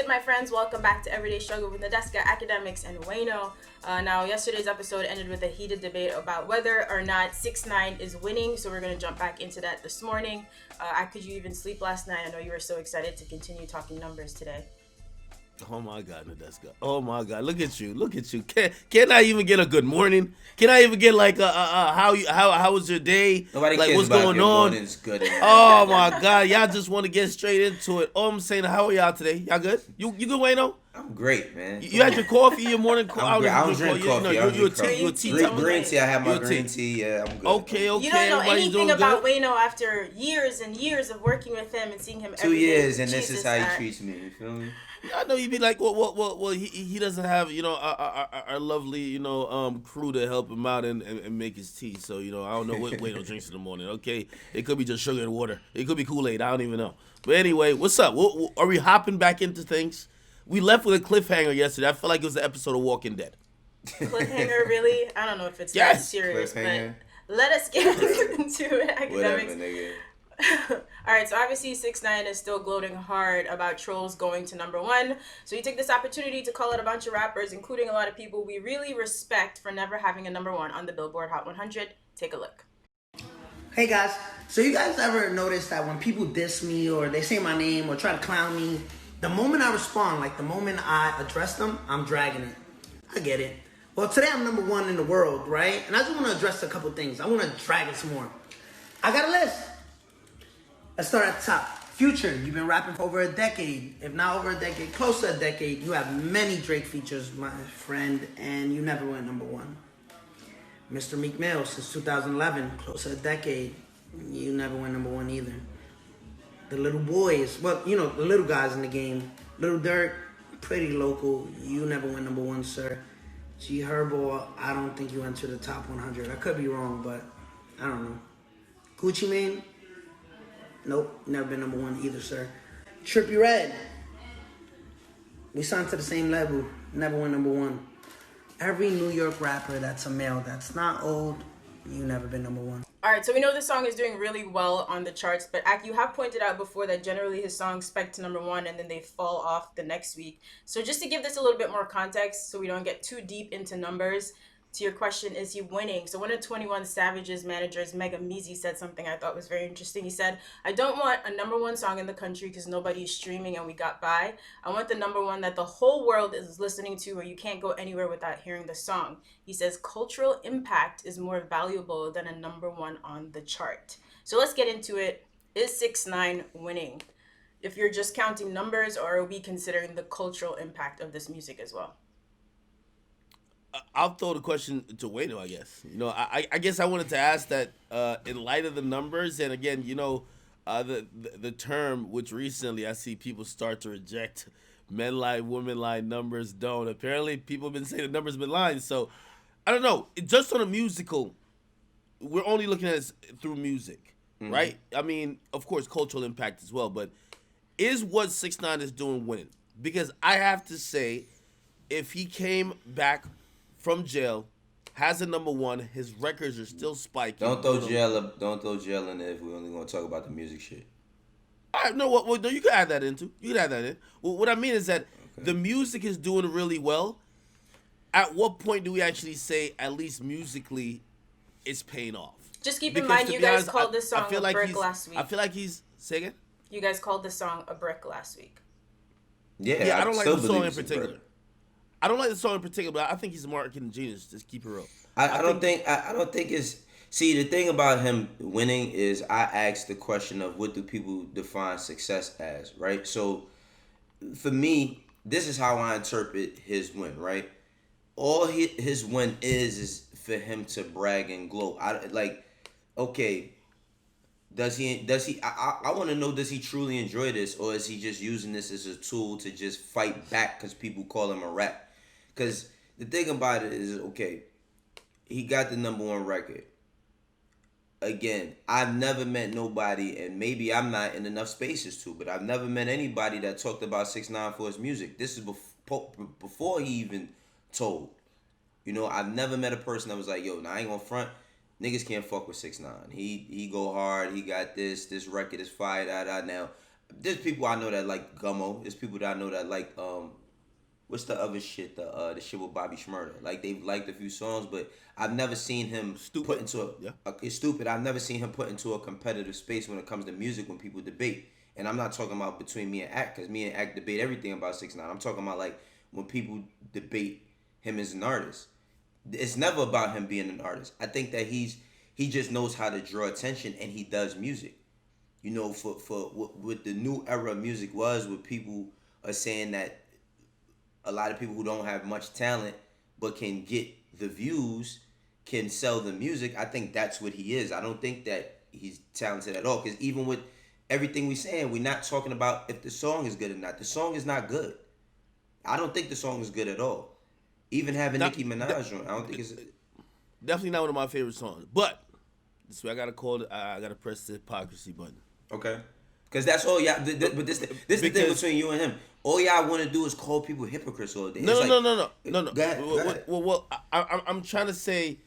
good, my friends? Welcome back to Everyday Struggle with Nadeska, Akademiks, and Wayno. Now, yesterday's episode ended with a heated debate about whether or not 6ix9ine is winning, so we're going to jump back into that this morning. Could you even sleep last night? I know you were so excited to continue talking numbers today. Oh my God, Nadeska. Oh my God, look at you. Can I even get a good morning? Can I even get like how was your day? Nobody like cares what's about going your on? Morning's good. Oh my God, y'all just want to get straight into it. Oh, I'm saying, how are y'all today? Y'all good? You good, Wayno? I'm great, man. You had your coffee, your morning coffee? I don't drink coffee. You're a tea. Green tea. I have my green tea. Yeah, I'm good. Okay. You don't know anything good? about Wayno after years and years of working with him and seeing him every 2 years, day. and this is how he treats me. You feel me? I know you'd be like, well, he doesn't have, our lovely, crew to help him out and make his tea. So, I don't know what Wayno drinks in the morning, okay? It could be just sugar and water. It could be Kool-Aid. I don't even know. But anyway, what's up? Are we hopping back into things? We left with a cliffhanger yesterday. I felt like it was an episode of Walking Dead. Cliffhanger, really? I don't know if it's that serious, but let us get into it, Akademiks. Whatever, nigga. All right, so obviously 6ix9ine is still gloating hard about Trollz going to #1. So he took this opportunity to call out a bunch of rappers, including a lot of people we really respect, for never having a #1 on the Billboard Hot 100. Take a look. Hey guys, so you guys ever notice that when people diss me or they say my name or try to clown me, the moment I respond, like the moment I address them, I'm dragging it. I get it. Well, today I'm #1 in the world, right? And I just want to address a couple things. I want to drag it some more. I got a list. Let's start at the top. Future, you've been rapping for over a decade. If not over a decade, close to a decade. You have many Drake features, my friend, and you never went #1. Mr. Meek Mill, since 2011, close to a decade. You never went #1 either. The little boys, well, the little guys in the game. Little Dirk, pretty local. You never went #1, sir. G Herbo, I don't think you entered the top 100. I could be wrong, but I don't know. Gucci Mane, nope, never been #1 either, sir. Trippie Redd, we signed to the same label, never went #1. Every New York rapper that's a male that's not old, you never been #1. All right, so we know this song is doing really well on the charts, but Ak, you have pointed out before that generally his songs spike to #1 and then they fall off the next week. So just to give this a little bit more context so we don't get too deep into numbers, to your question, is he winning? So one of 21 Savage's managers, Mega Meezy, said something I thought was very interesting. He said, I don't want a #1 song in the country because nobody's streaming and we got by. I want the #1 that the whole world is listening to where you can't go anywhere without hearing the song. He says cultural impact is more valuable than a #1 on the chart. So let's get into it. Is 6ix9ine winning? If you're just counting numbers, or are we considering the cultural impact of this music as well? I'll throw the question to Wayno, I guess. I guess I wanted to ask that in light of the numbers, and again, the term which recently I see people start to reject, men lie, women lie, numbers don't. Apparently, people have been saying the numbers have been lying. So, I don't know. Just on a musical, we're only looking at it through music, right? I mean, of course, cultural impact as well. But is what 6ix9ine is doing winning? Because I have to say, if he came back from jail, has a #1, his records are still spiking. Don't throw jail in there if we're only gonna talk about the music shit. All right, no, you can add that in too. You can add that in. Well, what I mean is that the music is doing really well. At what point do we actually say, at least musically, it's paying off? Just keep in mind, you guys called this song a brick last week. I feel like he's, say again? You guys called this song a brick last week. Yeah, I don't like the song in particular. I don't like the song in particular, but I think he's a marketing genius. Just keep it real. I don't think it's. See, the thing about him winning is I asked the question of what do people define success as, right? So, for me, this is how I interpret his win, right? All his win is for him to brag and gloat. Okay, does he? I want to know, does he truly enjoy this, or is he just using this as a tool to just fight back because people call him a rat? Because the thing about it is, okay, he got the #1 record. Again, I've never met nobody, and maybe I'm not in enough spaces to, but I've never met anybody that talked about 6ix9ine for his music. This is before he even told. I've never met a person that was like, yo, I ain't gonna front. Niggas can't fuck with 6ix9ine. He go hard. He got this. This record is fire. Now, there's people I know that like Gummo. There's people that I know that like what's the other shit? The shit with Bobby Shmurda. Like they've liked a few songs, but I've never seen him put into it's stupid. I've never seen him put into a competitive space when it comes to music when people debate. And I'm not talking about between me and Act, because me and Act debate everything about 6ix9ine. I'm talking about like when people debate him as an artist. It's never about him being an artist. I think that he just knows how to draw attention, and he does music. You know, for what the new era of music was, where people are saying that a lot of people who don't have much talent but can get the views can sell the music. I think that's what he is. I don't think that he's talented at all, because even with everything we're saying, we're not talking about if the song is good or not. The song is not good. I don't think the song is good at all. Even having Nicki Minaj on, I don't think it's definitely not one of my favorite songs. But this way, I gotta press the hypocrisy button. Okay. Because that's all y'all. But this the thing between you and him. All y'all want to do is call people hypocrites all day. No. Go ahead. Well, I'm trying to say,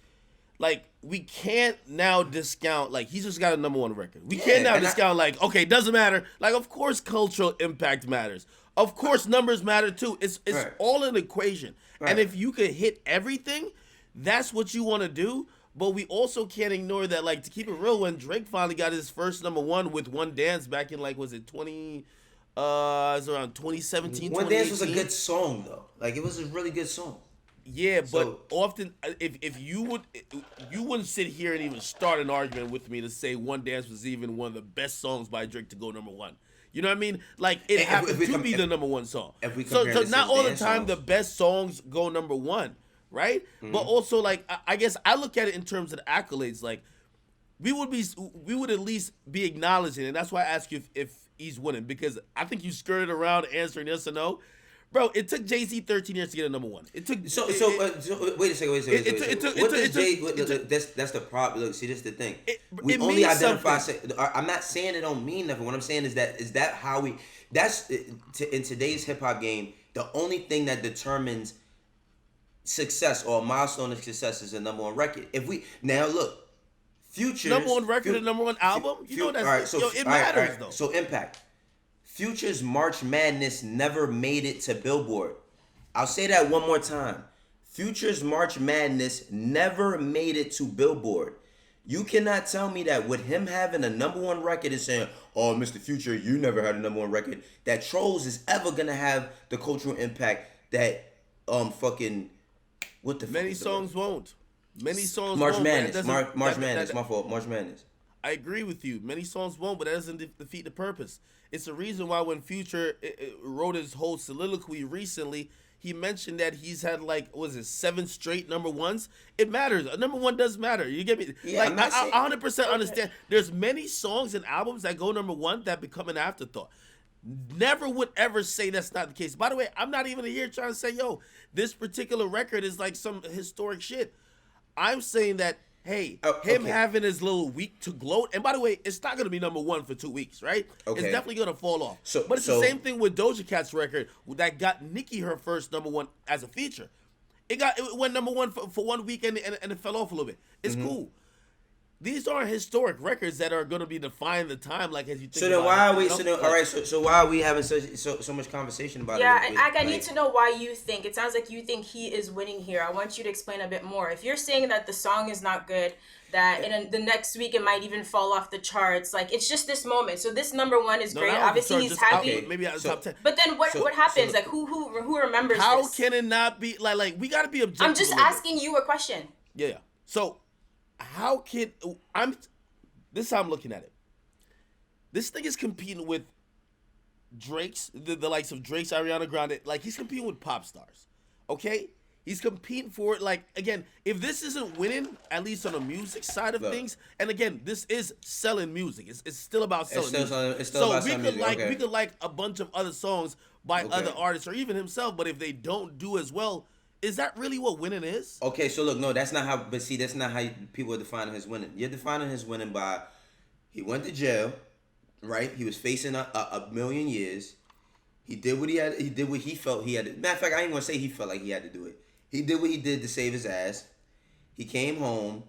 like, we can't now discount, like, he's just got a number one record. We can't now discount, like, okay, it doesn't matter. Like, of course cultural impact matters. Of course numbers matter too. It's right. All an equation. Right. And if you could hit everything, that's what you want to do. But we also can't ignore that, like, to keep it real, when Drake finally got his first number one with One Dance back in, like, was it was around 2017, One Dance was a good song, though. Like, it was a really good song. Yeah, but often, if you wouldn't sit here and even start an argument with me to say One Dance was even one of the best songs by Drake to go number one. You know what I mean? Like, it happened to be the number one song. So not all the time the best songs go number one, right? Mm-hmm. But also, like, I guess I look at it in terms of the accolades. Like, we would at least be acknowledging, and that's why I ask you if he's winning, because I think you skirted around answering yes or no. Bro, it took Jay-Z 13 years to get a number one. It took so wait a second. That's the problem. Look, see, this is the thing. We only identify. I'm not saying it don't mean nothing. What I'm saying is that how we. That's in today's hip hop game. The only thing that determines success or a milestone of success is a number one record. If we now look, Future's number one record and number one album. You know that's it matters though. So impact. Future's March Madness never made it to Billboard. I'll say that one more time. Future's March Madness never made it to Billboard. You cannot tell me that with him having a number one record and saying, oh, Mr. Future, you never had a number one record, that Trollz is ever going to have the cultural impact that fucking... What the Many songs won't. Many songs March won't. Madness. March Madness. My fault. March Madness. I agree with you. Many songs won't, but that doesn't defeat the purpose. It's the reason why when Future wrote his whole soliloquy recently, he mentioned that he's had, like, 7 straight number ones. It matters. A number one does matter. You get me? Yeah, like, I 100% understand. There's many songs and albums that go number one that become an afterthought. Never would ever say that's not the case. By the way, I'm not even here trying to say, yo, this particular record is like some historic shit. I'm saying that, hey, him having his little week to gloat, and by the way, it's not going to be number one for 2 weeks, right? Okay. It's definitely going to fall off. But it's the same thing with Doja Cat's record that got Nicki her first number one as a feature. It went number one for 1 week and it fell off a little bit. It's cool. These aren't historic records that are going to be defining the time, like as you think. So then why are we? So why are we having so much conversation about it? Yeah, I need to know why you think. It sounds like you think he is winning here. I want you to explain a bit more. If you're saying that the song is not good, that in the next week it might even fall off the charts, like it's just this moment. So this number one is great. Obviously he's happy. Maybe out of the top 10. But then what happens? Like who remembers? How this? can it not be like we got to be objective? I'm just asking you a question. Yeah. So. How can this is how I'm looking at it. This thing is competing with Drake's, the likes of Drake's, Ariana Grande. Like, he's competing with pop stars, okay? He's competing for it. Like, again, if this isn't winning, at least on the music side of things, and again, this is selling music. It's still about selling music. It's still about we selling could music. we could like a bunch of other songs by other artists or even himself, but if they don't do as well, is that really what winning is? Okay, so look, no, that's not how. But see, that's not how people are defining his winning. You're defining his winning by he went to jail, right? He was facing a million years. He did what he had. He did what he felt he had to. Matter of fact, I ain't gonna say he felt like he had to do it. He did what he did to save his ass. He came home.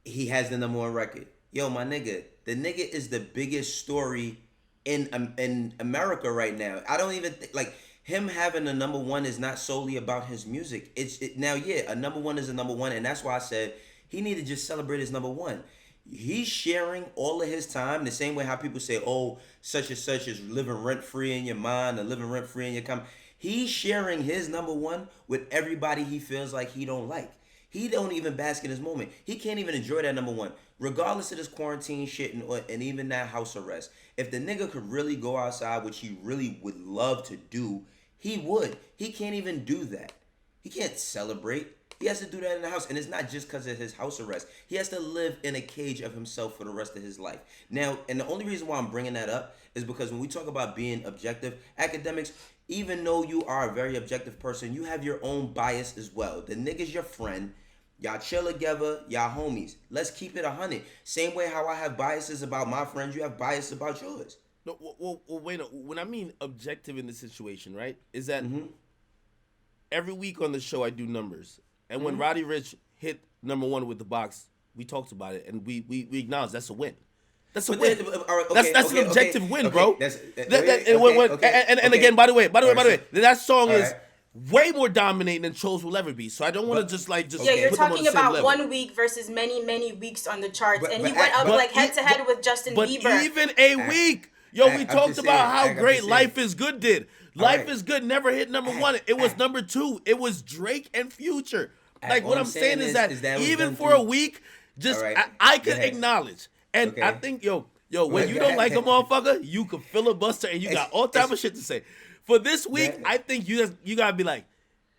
He has the number one record. Yo, my nigga, the nigga is the biggest story in America right now. I don't even think like him having a number one is not solely about his music. Now, yeah, a number one is a number one, and that's why I said he need to just celebrate his number one. He's sharing all of his time the same way how people say, oh, such and such is living rent free in your mind or living rent free in your com. He's sharing his number one with everybody he feels like he don't like. He don't even bask in his moment. He can't even enjoy that number one, regardless of this quarantine shit and even that house arrest. If the nigga could really go outside, which he really would love to do, he would. He can't even do that. He can't celebrate. He has to do that in the house. And it's not just because of his house arrest. He has to live in a cage of himself for the rest of his life. Now, and the only reason why I'm bringing that up is because when we talk about being objective, Akademiks, even though you are a very objective person, you have your own bias as well. The nigga's your friend. Y'all chill together, y'all homies. Let's keep it 100. Same way how I have biases about my friends, you have biases about yours. No, well, wait. No, when I mean objective in this situation, right, is that every week on the show I do numbers, and when Roddy Ricch hit number one with the box, we talked about it, and we acknowledge that's a win. That's a win. That's an objective win, bro. And again, by the way, that song is way more dominating than Trollz will ever be. So I don't want to just. Yeah, you're put them on talking the same about level. 1 week versus many weeks on the charts, and he went up like head to head with Justin Bieber. But even a week, we talked about how great Life Is Good did. Life Is Good never hit number one. It was number two. It was Drake and Future. Like what I'm saying is that even for a week, just I can acknowledge. And I think, when you don't like a motherfucker, you can filibuster and you got all type of shit to say. For this week, I think you gotta be like,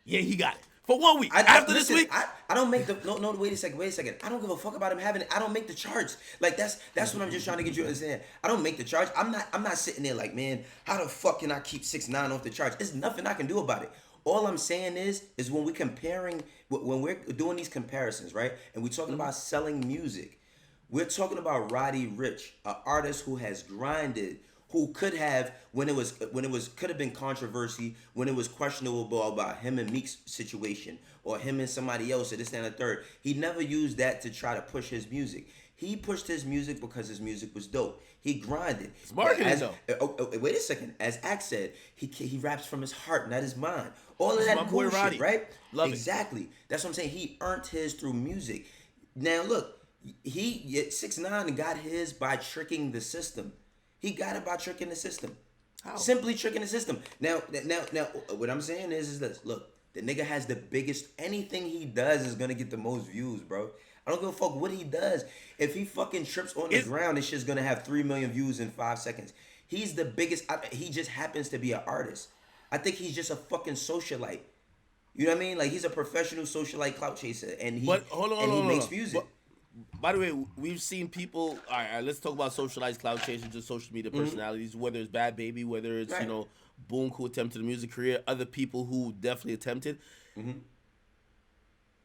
yeah, he got it. For 1 week. After this week, I don't make the no. Wait a second. I don't give a fuck about him having it. I don't make the charts. Like that's what I'm just trying to get you to understand. I don't make the charts. I'm not sitting there like, man, how the fuck can I keep 6ix9ine off the charts? There's nothing I can do about it. All I'm saying is when we're doing these comparisons, right? And we're talking about selling music. We're talking about Roddy Ricch, an artist who has grinded, who could have, when it was could have been controversy, when it was questionable about him and Meek's situation, or him and somebody else, or this and the third. He never used that to try to push his music. He pushed his music because his music was dope. He grinded. It's marketing though. Wait a second. As Axe said, he raps from his heart, not his mind. All of that bullshit, right? Love exactly. That's what I'm saying. He earned his through music. Now look, 6ix9ine got his by tricking the system. He got it by tricking the system. How? Simply tricking the system. Now, what I'm saying is this. Look, the nigga has the biggest. Anything he does is gonna get the most views, bro. I don't give a fuck what he does. If he fucking trips on the ground, this shit's gonna have 3 million views in 5 seconds. He's the biggest. He just happens to be an artist. I think he's just a fucking socialite. You know what I mean? Like he's a professional socialite clout chaser, and he makes music. By the way, we've seen people. All right, let's talk about socialized cloud chasers, just social media personalities. Whether it's Bad Baby, whether it's Boom, who attempted a music career, other people who definitely attempted.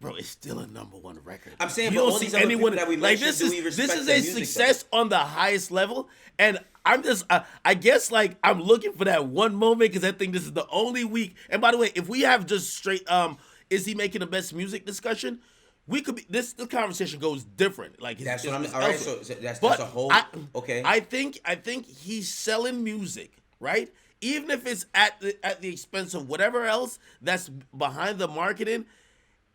Bro, it's still a number one record. I'm saying, but all these other people that we mentioned, this is a success on the highest level, and I'm just, I guess, like I'm looking for that one moment because I think this is the only week. And by the way, if we have just straight, is he making the best music discussion? We could be the conversation goes different. Like that's what I'm. All right, so that's a whole. Okay. I think he's selling music, right? Even if it's at the expense of whatever else that's behind the marketing,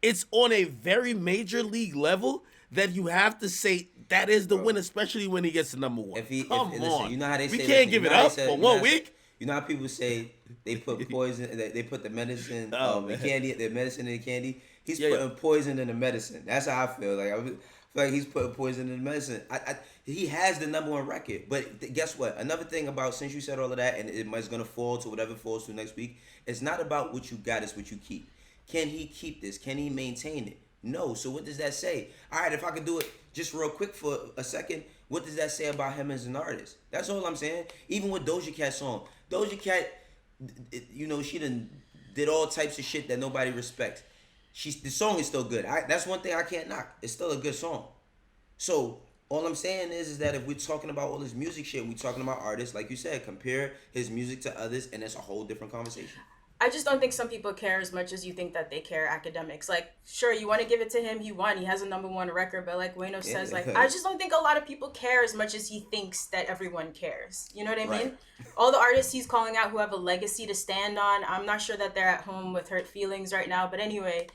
it's on a very major league level that you have to say that is the win, especially when he gets to number one. Come on, listen, you know how they say we can't give it up for 1 week. You know how people say they put poison, they put the medicine, the candy, the medicine in the candy. He's putting poison in the medicine. That's how I feel. Like I feel like he's putting poison in the medicine. He has the number one record. But guess what? Another thing about, since you said all of that, and it's gonna fall to whatever falls to next week. It's not about what you got. It's what you keep. Can he keep this? Can he maintain it? No. So what does that say? All right, if I could do it just real quick for a second, what does that say about him as an artist? That's all I'm saying. Even with Doja Cat's song, Doja Cat, she did all types of shit that nobody respects. The song is still good. That's one thing I can't knock. It's still a good song. So all I'm saying is that if we're talking about all this music shit, we're talking about artists, like you said, compare his music to others, and that's a whole different conversation. I just don't think some people care as much as you think that they care. Academics, like, sure, you want to give it to him. He won. He has a #1 record. But like Wayno says, like, I just don't think a lot of people care as much as he thinks that everyone cares. You know what I mean? Right. All the artists he's calling out who have a legacy to stand on, I'm not sure that they're at home with hurt feelings right now. But anyway,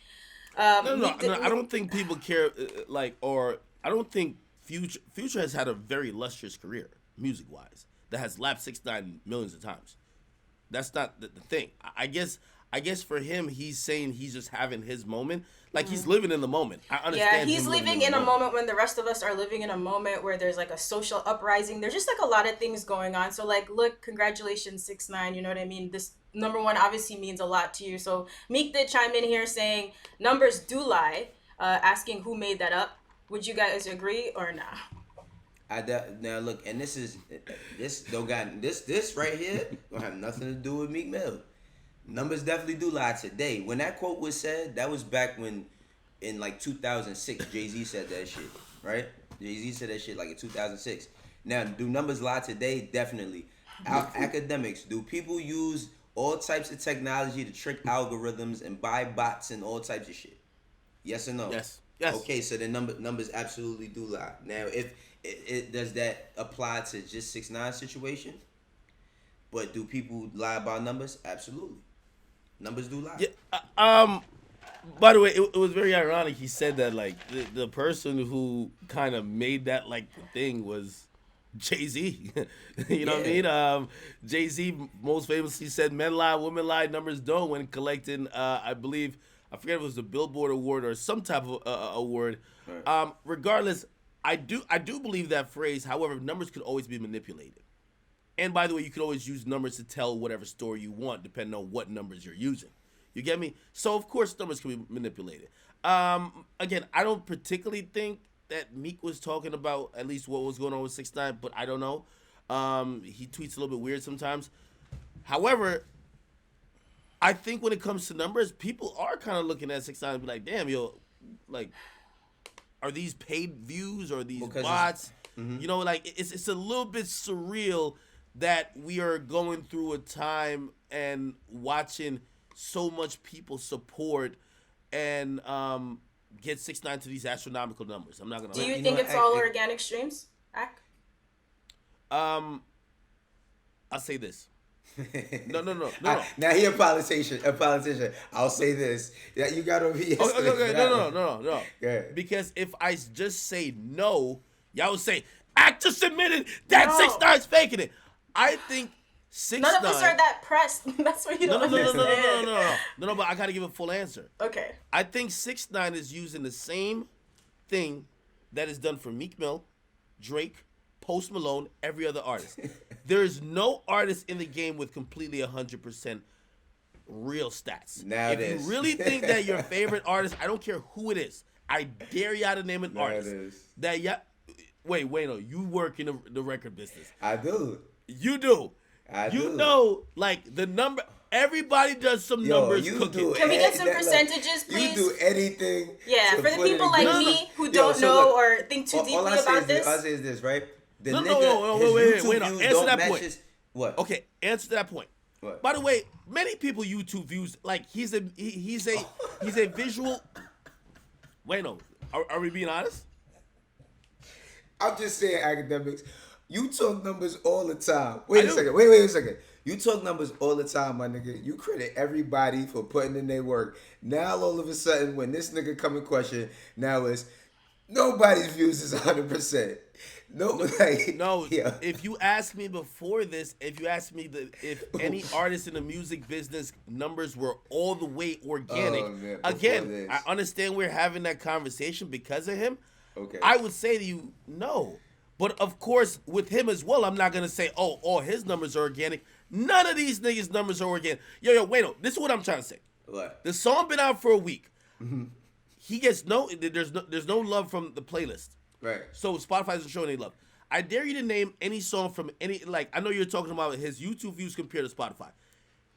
No, I don't think people care. I don't think Future has had a very illustrious career, music wise, that has lapped 6ix9ine millions of times. That's not the thing. I guess for him, he's saying he's just having his moment. Like, he's living in the moment. I understand. Yeah, he's living in a moment when the rest of us are living in a moment where there's like a social uprising. There's just like a lot of things going on. So like, look, congratulations, 6ix9ine. You know what I mean? This #1 obviously means a lot to you. So Meek did chime in here saying numbers do lie, asking who made that up. Would you guys agree or not? Now look, and this right here don't have nothing to do with Meek Mill. Numbers definitely do lie today. When that quote was said, that was back when, in like 2006, Jay-Z said that shit, right? Jay-Z said that shit like in 2006. Now, do numbers lie today? Definitely. Academics, do people use all types of technology to trick algorithms and buy bots and all types of shit? Yes or no? Yes. Okay, so the numbers absolutely do lie. Now, if it does that apply to just 6ix9ine situation? But do people lie about numbers? Absolutely. Numbers do lie. Yeah. By the way, it was very ironic. He said that like the person who kind of made that like thing was Jay-Z. You know what I mean? Jay-Z most famously said, "Men lie, women lie, numbers don't." When collecting, I believe, I forget if it was the Billboard Award or some type of award. Right. Regardless, I do believe that phrase. However, numbers could always be manipulated. And by the way, you can always use numbers to tell whatever story you want, depending on what numbers you're using. You get me? So, of course, numbers can be manipulated. Again, I don't particularly think that Meek was talking about at least what was going on with 6ix9ine, but I don't know. He tweets a little bit weird sometimes. However, I think when it comes to numbers, people are kind of looking at 6ix9ine and be like, damn, yo, like, are these paid views or these bots? You know, like, it's a little bit surreal that we are going through a time and watching so much people support and get 6ix9ine to these astronomical numbers. I'm not gonna. Do you think it's all organic streams? I'll say this. No. Now he a politician. I'll say this. Yeah, you gotta be. Okay. No. Because if I just say no, y'all would say actor submitted that 6ix9ine's faking it. I think 6ix9ine. None of us are that pressed. That's what you don't understand. No. But I gotta give a full answer. Okay. I think 6ix9ine is using the same thing that is done for Meek Mill, Drake, Post Malone, every other artist. There is no artist in the game with completely 100% real stats. If you really think that your favorite artist, I don't care who it is, I dare y'all to name an artist that wait, no, you work in the record business. I do. You do. You know, like the number. Everybody does some numbers cooking. Can we get some percentages, please? You do anything. Yeah, for the people like me who don't know or think too deeply about this. All I say is this, right? No, wait. Answer that point. What? Okay, answer that point. What? By the way, many people YouTube views like he's a visual. Wait, no. Are we being honest? I'm just saying, academics. You talk numbers all the time. Wait a second. You talk numbers all the time, my nigga. You credit everybody for putting in their work. Now, all of a sudden, when this nigga come in question, now it's nobody's views is 100%. If you asked me before this, if you asked me if any artist in the music business numbers were all the way organic, I understand we're having that conversation because of him. Okay. I would say to you, no. But of course, with him as well, I'm not gonna say, oh, all his numbers are organic. None of these niggas' numbers are organic. Yo, wait, no. This is what I'm trying to say. What? The song been out for a week. Mm-hmm. He gets there's no love from the playlist. Right. So Spotify doesn't show any love. I dare you to name any song from any, like, I know you're talking about his YouTube views compared to Spotify.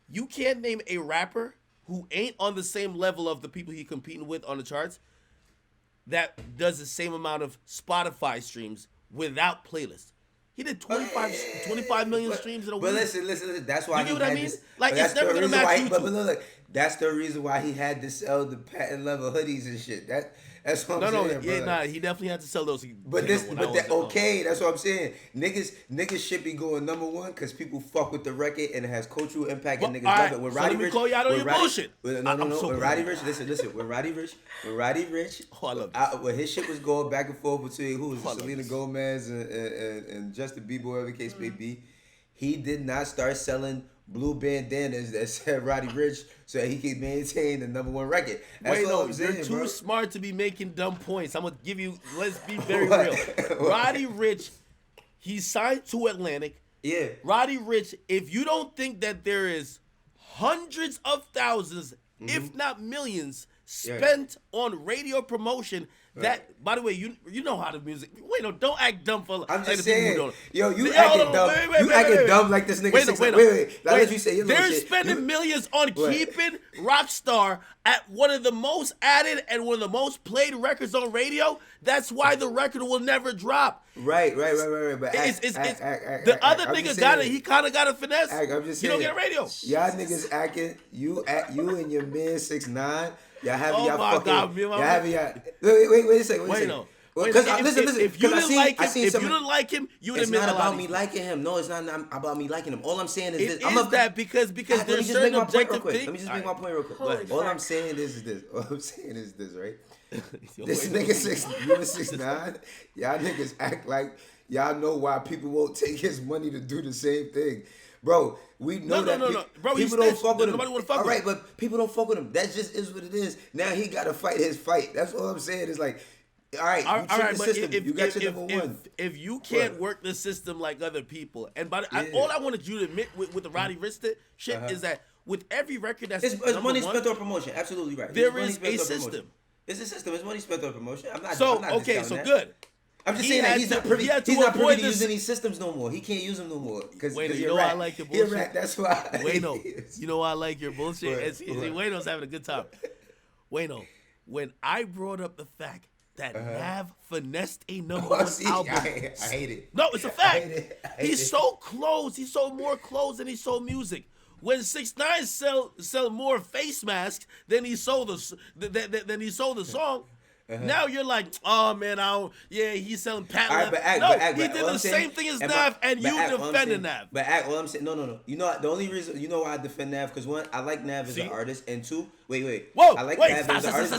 You can't name a rapper who ain't on the same level of the people he competing with on the charts that does the same amount of Spotify streams without playlists. He did 25 million streams in a week. But listen. That's why You get what I mean? this. Like, but it's that's never the gonna reason match why. YouTube. But look, that's the reason why he had to sell the patent leather hoodies and shit. That's what I'm saying. Yeah, brother. he definitely had to sell those. But that's what I'm saying. Niggas should be going number one because people fuck with the record and it has cultural impact and niggas love it. When Roddy Ricch, call you out on your bullshit. No. When Roddy Ricch, listen. When Roddy Ricch, I love this. when his shit was going back and forth between who was Selena Gomez and Justin Bieber, whatever the case may be, he did not start selling blue bandanas that said Roddy Ricch so that he could maintain the number one record. That's what I'm saying, you're too bro. smart to be making dumb points. I'm gonna give you. Let's be very real. Roddy Ricch, he signed to Atlantic. Yeah. Roddy Ricch, if you don't think that there is hundreds of thousands, if not millions, spent on radio promotion. That, by the way, you know how the music. Wait, no, don't act dumb for. I'm just the people who saying, don't. yo, you acting dumb. You acting dumb like this nigga. Wait. Let you say your little They're shit. spending millions on keeping Rockstar at one of the most added and one of the most played records on radio. That's why the record will never drop. Right. But The other nigga got it. He kind of got a finesse. I'm just saying. He don't get a radio. Y'all niggas acting. You and your man 6ix9ine. Y'all having y'all my fucking. God, y'all having y'all. Wait a second. No. Because listen. If you didn't like him, you would It's admit not a lot about of me things. liking him. No, it's not about me liking him. All I'm saying is It this. is that because there's certain objective things. Let me just make my point real quick. Holy All fuck. I'm saying is this. Right? This nigga you and 6ix9ine, y'all niggas act like y'all know why people won't take his money to do the same thing. Bro, we know No. Bro, people don't fuck with him. Nobody wanna fuck all with right, him. but people don't fuck with him. That just is what it is. Now he got to fight his fight. That's all I'm saying. It's like, all right, you trick the system. You got your number one. If you can't work the system like other people, and all I wanted you to admit with the Roddy Ricch shit is that with every record that's It's money spent on promotion. Absolutely right. There is a system. It's a system. It's money spent on promotion. I'm not So discounting so that. good. I'm just He saying that had he's to- not privy. he had to He's not avoid privy to this- use any systems no more. He can't use them no more because Wayno, you you're know rat. I like your You're bullshit. rat. That's why. Wayno, you know I like your bullshit. What? And see, Wayno's having a good time. Wayno, when I brought up the fact that Nav finessed a number one album, I hate it. no, it's a fact. I hate it. He's so close. He sold more clothes than he sold music. When 6ix9ine sell more face masks than he sold the song. Now you're like, oh man, he's selling patent. He did the same thing as Nav, and you defended Nav. But all I'm saying, no. You know the only reason, you know why I defend Nav? Because one, I like Nav as an artist, and two, wait. Whoa, I like wait, Nav as an artist,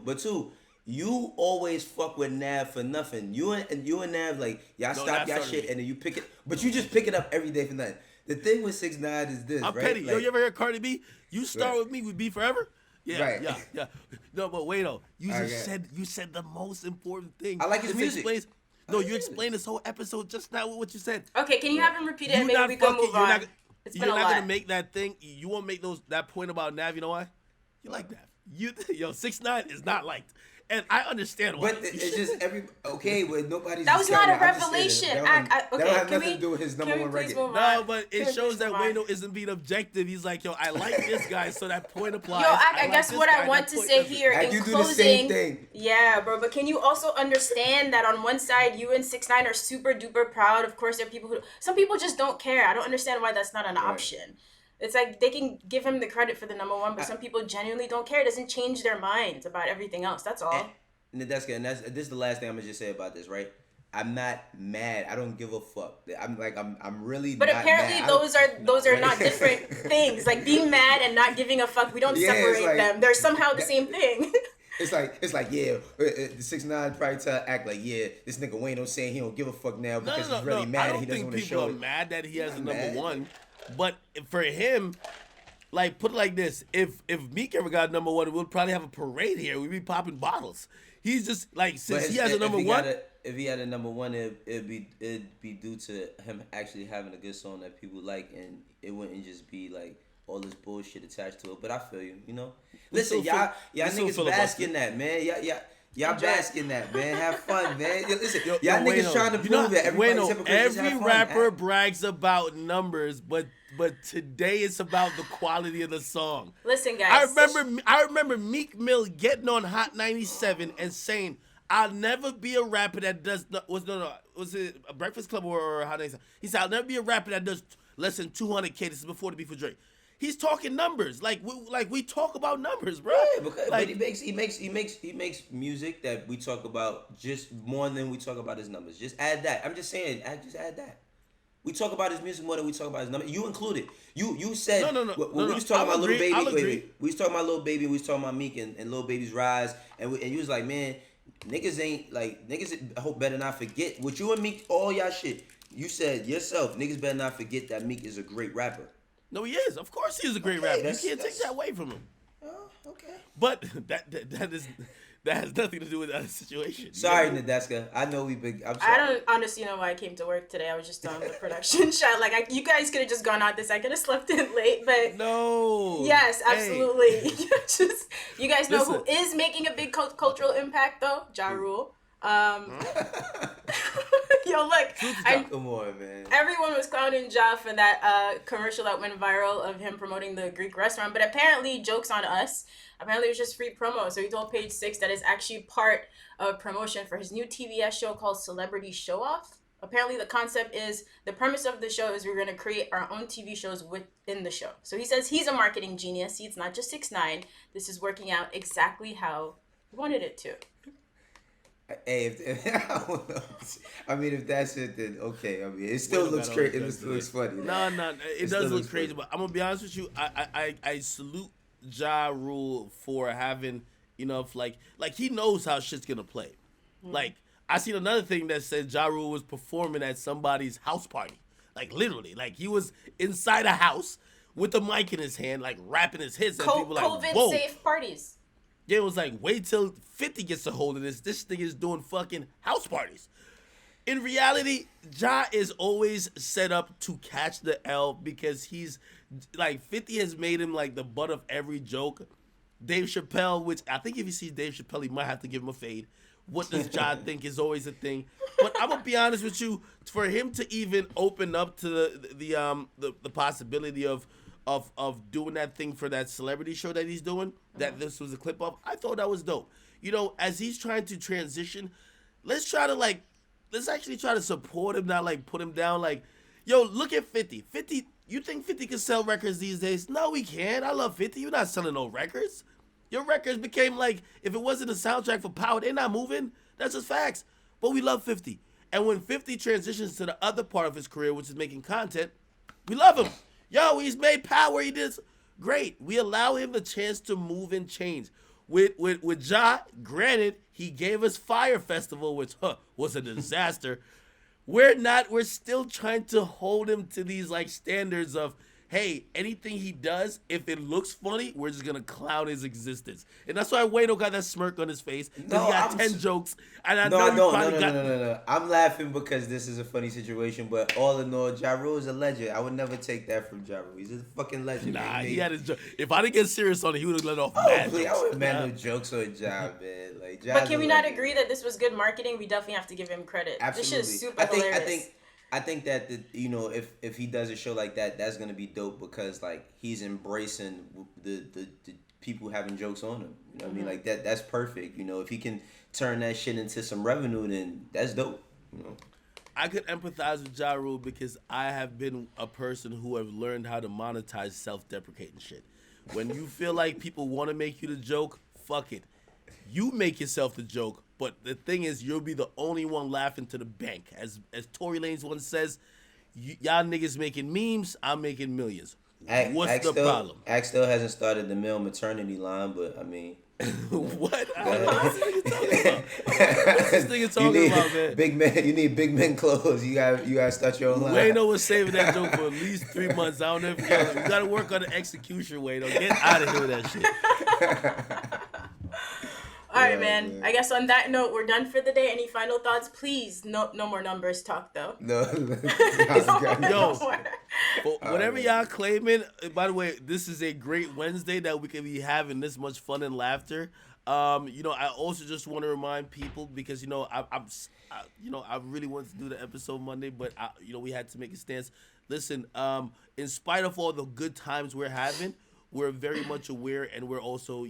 but two. You always fuck with Nav for nothing. You and Nav, like, y'all stop y'all shit and then you pick it, but you just pick it up every day for nothing. The thing with 6ix9ine is this, I'm right? petty. Like, Yo, you ever heard Cardi B? You start with me, we be forever. Yeah, Right. yeah. No, but wait, you said the most important thing. I like his music. You explained this whole episode just now with what you said. Okay, can you have him repeat it and maybe we can move You're on? not, It's you're been a not lot. gonna make that thing. You won't make that point about Nav. You know why? You like Nav. 6ix9ine is not liked. And I understand why. But it's just but nobody's. That was not a discovering. I'm just saying revelation. that. That don't have can nothing to do with his number can we one please record. move on? No, but Can it we shows please that move on? Wayno isn't being objective. He's like, yo, I like this guy, so that point applies. Yo, I like guess this what guy, I want that to point say doesn't. here Like, in you do closing, the same thing. Yeah, bro. But can you also understand that on one side, you and 6ix9ine are super duper proud. Of course, there are people some people just don't care. I don't understand why that's not an option. It's like they can give him the credit for the number one, but some people genuinely don't care. It doesn't change their minds about everything else. That's all. Nadeska, and this is the last thing I'm gonna just say about this, right? I'm not mad. I don't give a fuck. I'm really. But not apparently mad. those are not different things. Like being mad and not giving a fuck, we don't Yeah, it's separate like- them. They're somehow the same thing. It's like the 6ix9ine probably tell act like this nigga Wayno saying he don't give a fuck now because he's really mad I and don't he doesn't think want to people show are it. mad that he has a number mad. one, but for him, like put it like this: if Meek ever got number one, we'd probably have a parade here. We'd be popping bottles. He's just like since he has a number one. If he had a number one, it'd be due to him actually having a good song that people like, and it wouldn't just be like all this bullshit attached to it. But I feel you, you know. Listen, y'all niggas bask in that, man. Y'all bask in that, man. Have fun, man. Listen, y'all niggas Wayno, trying to prove that everybody's hypocrites. Just every have fun, rapper man. brags about numbers, but today it's about the quality of the song. Listen, guys. I remember Meek Mill getting on Hot 97 and saying, I'll never be a rapper that does not, was it a Breakfast Club or how they say? He said I'll never be a rapper that does less than 200K. This is before the beef with Drake. He's talking numbers, like we talk about numbers, bro. Yeah, because like, but he makes music that we talk about just more than we talk about his numbers. Just add that. I'm just saying, just add that. We talk about his music more than we talk about his numbers. You included. You said No. We was talking about Lil Baby. Wait. We was talking about Lil Baby. We was talking about Meek and Lil Baby's rise. And you was like, man, niggas hope better not forget what you and Meek, all y'all shit. You said yourself, niggas better not forget that Meek is a great rapper. No, he is. Of course, he's a great rapper. You can't take that away from him. Oh, okay. But that has nothing to do with that situation. Sorry, Nadeska. I know we've been. I'm sorry. I don't honestly know why I came to work today. I was just on the production shot. Like, you guys could have just gone out this. I could have slept in late, but no. Yes, absolutely. Hey. You guys know Listen. who is making a big cultural impact though? Ja Rule. Yo, look, Come on, man. everyone was clowning Ja for that commercial that went viral of him promoting the Greek restaurant, but apparently, joke's on us. Apparently, it was just free promo. So he told Page Six that it's actually part of promotion for his new TBS show called Celebrity Show Off. Apparently, the concept is the premise of the show is we're going to create our own TV shows within the show. So he says he's a marketing genius. See, it's not just 6ix9ine. This is working out exactly how he wanted it to. Hey, I don't know. I mean, if that's it, then okay. I mean, it still looks crazy. It still looks funny. No, it does look crazy. But I'm gonna be honest with you. I salute Ja Rule for having enough like he knows how shit's gonna play. Like I seen another thing that said Ja Rule was performing at somebody's house party. Like literally, like he was inside a house with a mic in his hand, like rapping his hits, and people like, COVID whoa. safe parties. Yeah, it was like, wait till 50 gets a hold of this. This thing is doing fucking house parties. In reality, Ja is always set up to catch the L because he's like 50 has made him like the butt of every joke. Dave Chappelle, which I think if he sees Dave Chappelle, he might have to give him a fade. What does Ja think is always a thing. But I'm gonna be honest with you, for him to even open up to the possibility of doing that thing for that celebrity show that he's doing, that this was a clip of, I thought that was dope. As he's trying to transition, let's actually try to support him, not like put him down. Like, yo, look at 50. 50, you think 50 can sell records these days? No, he can't. I love 50. You're not selling no records. Your records became like, if it wasn't a soundtrack for Power, they're not moving. That's just facts. But we love 50. And when 50 transitions to the other part of his career, which is making content, we love him. Yo, he's made Power. He did great. We allow him the chance to move and change. With Ja, granted, he gave us Fire Festival, which was a disaster. We're still trying to hold him to these like standards of, hey, anything he does, if it looks funny, we're just gonna clown his existence. And that's why Wayno got that smirk on his face. Because he got 10 jokes. And I know No. I'm laughing because this is a funny situation, but all in all, Ja Rule is a legend. I would never take that from Ja Rule. He's a fucking legend. Nah, man. he had his joke. If I didn't get serious on it, he would have let off I jokes. would man no jokes on Ja, man. Like, But can we not agree that this was good marketing? We definitely have to give him credit. Absolutely. This shit is super hilarious. I think that if he does a show like that, that's gonna be dope because like he's embracing the people having jokes on him. You know what I mean? Like that's perfect. If he can turn that shit into some revenue, then that's dope. I could empathize with Ja Rule because I have been a person who have learned how to monetize self-deprecating shit. When you feel like people want to make you the joke, fuck it. You make yourself the joke. But the thing is, you'll be the only one laughing to the bank. As Tory Lanez once says, y'all niggas making memes, I'm making millions. What's the problem? Axe still hasn't started the male maternity line, but I mean... What? I don't know what this nigga talking about, man? Big man, you need big men clothes. You gotta start your own line. Wayno was saving that joke for at least 3 months. I don't know if you gotta work on the execution, Wayno. Get out of here with that shit. All right, man. I guess on that note, we're done for the day. Any final thoughts? Please, no more numbers talk, though. No. Yo, whatever y'all claiming, by the way, this is a great Wednesday that we can be having this much fun and laughter. I also just want to remind people because, I really wanted to do the episode Monday, but, we had to make a stance. Listen, in spite of all the good times we're having, we're very much aware and we're also,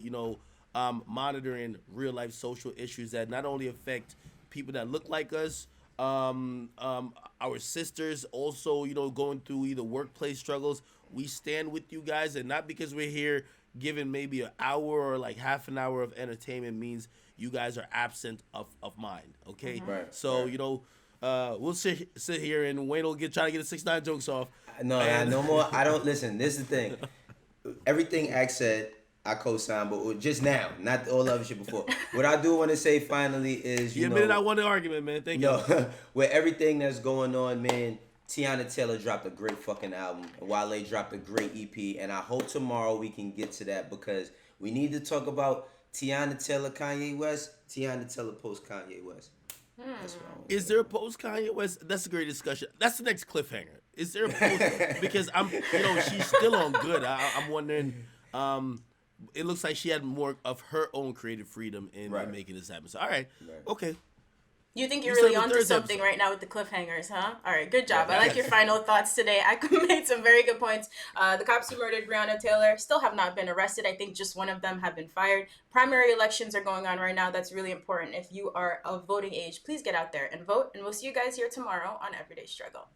monitoring real life social issues that not only affect people that look like us, our sisters also, going through either workplace struggles. We stand with you guys, and not because we're here giving maybe an hour or like half an hour of entertainment means you guys are absent of mind. Okay, Right, so right. we'll sit here and Wayne will try to get the 6ix9ine jokes off. No, no more. I don't listen. This is the thing. Everything Axe said, I co-sign, but just now, not all the other shit before. What I do want to say finally is, You admitted I won the argument, man. Thank you. with everything that's going on, man, Tiana Taylor dropped a great fucking album, and Wale dropped a great EP, and I hope tomorrow we can get to that because we need to talk about Tiana Taylor, Kanye West, Tiana Taylor post Kanye West. That's what I want. Is there a post Kanye West? That's a great discussion. That's the next cliffhanger. Is there a post? Because she's still on good. I'm wondering. It looks like she had more of her own creative freedom in making this happen. So, all right. Okay. You think you're We really start with onto third something episode. right now with the cliffhangers, huh? All right, good job. I like your final thoughts today. I made some very good points. The cops who murdered Breonna Taylor still have not been arrested. I think just one of them have been fired. Primary elections are going on right now. That's really important. If you are of voting age, please get out there and vote. And we'll see you guys here tomorrow on Everyday Struggle.